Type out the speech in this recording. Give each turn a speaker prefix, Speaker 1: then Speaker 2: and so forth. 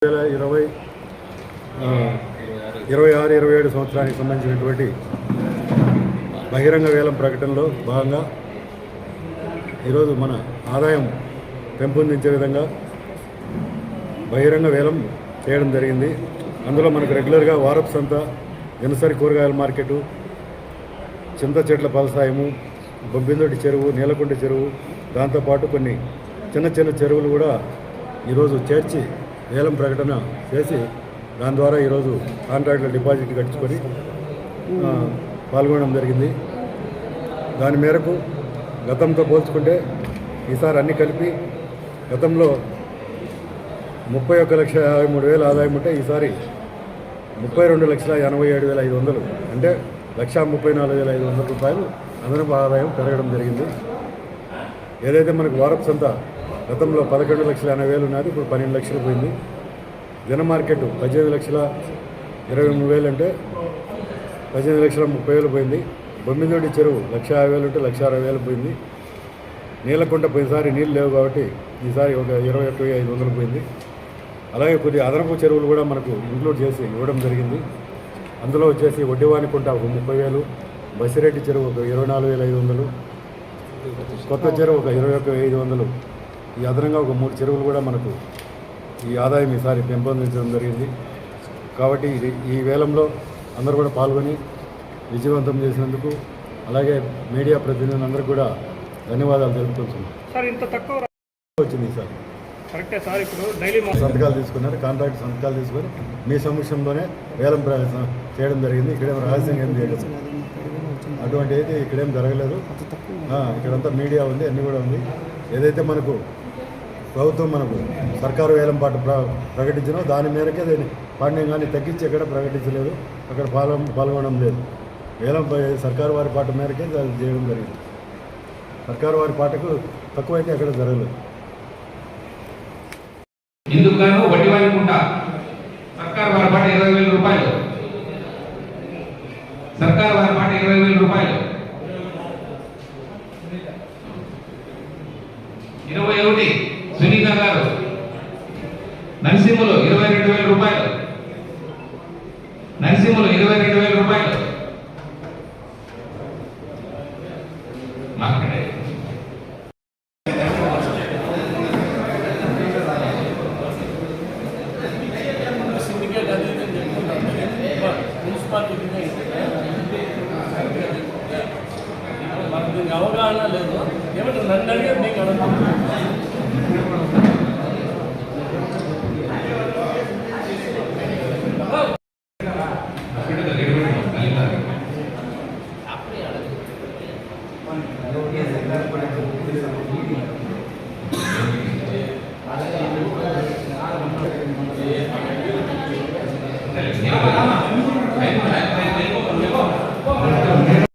Speaker 1: 26-27 సంవత్సరానికి సంబంధించినటువంటి బహిరంగ వేలం ప్రకటనలో భాగంగా ఈరోజు మన ఆదాయం పెంపొందించే విధంగా బహిరంగ వేలం చేయడం జరిగింది. అందులో మనకు రెగ్యులర్గా వారపు సంత, దినసరి కూరగాయల మార్కెటు, చింత చెట్ల ఫలసాయము, బొబ్బిందొడ్డి చెరువు, నీలకుంట చెరువు, దాంతోపాటు కొన్ని చిన్న చిన్న చెరువులు కూడా ఈరోజు చేర్చి వేలం ప్రకటన చేసి దాని ద్వారా ఈరోజు కాంట్రాక్టుల డిపాజిట్ కట్టించుకొని పాల్గొనడం జరిగింది. దాని మేరకు గతంతో పోల్చుకుంటే ఈసారి అన్ని కలిపి గతంలో 31,53,000 ఆదాయం ఉంటే ఈసారి 32,87,500 అంటే 1,34,500 రూపాయలు అదనపు ఆదాయం పెరగడం జరిగింది. ఏదైతే మనకు వారపు సంత గతంలో 11,80,000 ఉన్నది, ఇప్పుడు 12 లక్షలు పోయింది. దిన మార్కెట్ 18,23,000 అంటే 18,30,000 పోయింది. బొమ్మిదొడ్డి చెరువు 1,50,000 ఉంటే 1,60,000 పోయింది. నీలకుంట పోయినసారి నీళ్ళు లేవు కాబట్టి ఈసారి ఒక 21,500 పోయింది. అలాగే కొద్ది అదనపు చెరువులు కూడా మనకు ఇంక్లూడ్ చేసి ఇవ్వడం జరిగింది. అందులో వచ్చేసి ఒడ్డివానికుంట ఒక 30,000, బసిరెడ్డి చెరువు ఒక 24,500, కొత్త చెరువు ఒక 21,500. ఈ అదనంగా ఒక 3 చెరువులు కూడా మనకు ఈ ఆదాయం ఈసారి పెంపొందించడం జరిగింది. కాబట్టి ఈ వేలంలో అందరూ కూడా పాల్గొని విజయవంతం చేసినందుకు అలాగే మీడియా ప్రతినిధులందరూ కూడా ధన్యవాదాలు తెలుపుతున్నాం.
Speaker 2: సార్ ఇంత తక్కువ
Speaker 1: వచ్చింది సార్,
Speaker 2: కరెక్టే సార్. ఇప్పుడు డైలీ
Speaker 1: సంతకాలు తీసుకున్నారు, కాంట్రాక్ట్ సంతకాలు తీసుకొని మీ సమక్షంలోనే వేలం చేయడం జరిగింది. ఇక్కడేం రహస్యంగా ఏం చేయలేదు, అటువంటి అయితే ఇక్కడేం జరగలేదు. ఇక్కడంతా మీడియా ఉంది, అన్నీ కూడా ఉంది. ఏదైతే మనకు ప్రభుత్వం మనకు సర్కారు వేలం పాట ప్రకటించినో దాని మేరకే దాన్ని పాండ్యం కానీ తగ్గించి ఎక్కడ ప్రకటించలేదు, అక్కడ పాల్గొనడం లేదు. వేలం సర్కారు వారి పాట మేరకే దాన్ని చేయడం జరిగింది. సర్కారు వారి పాటకు తక్కువైతే ఎక్కడ జరగలేదు.
Speaker 3: ఇందుకు గాను వడ్డీవానికుంట సర్కారు వారి పాట 20,000 రూపాయలు, సర్కారు వారి పాట 20,000 రూపాయలు. 21 సునీత గారు నరసింహులు 22,000 రూపాయలు, నరసింహులు 22,000 రూపాయలు.
Speaker 4: అవగాహన లేదు, ఏమంటే నన్ను అడిగారు, నీకు అడుగుతున్నాను.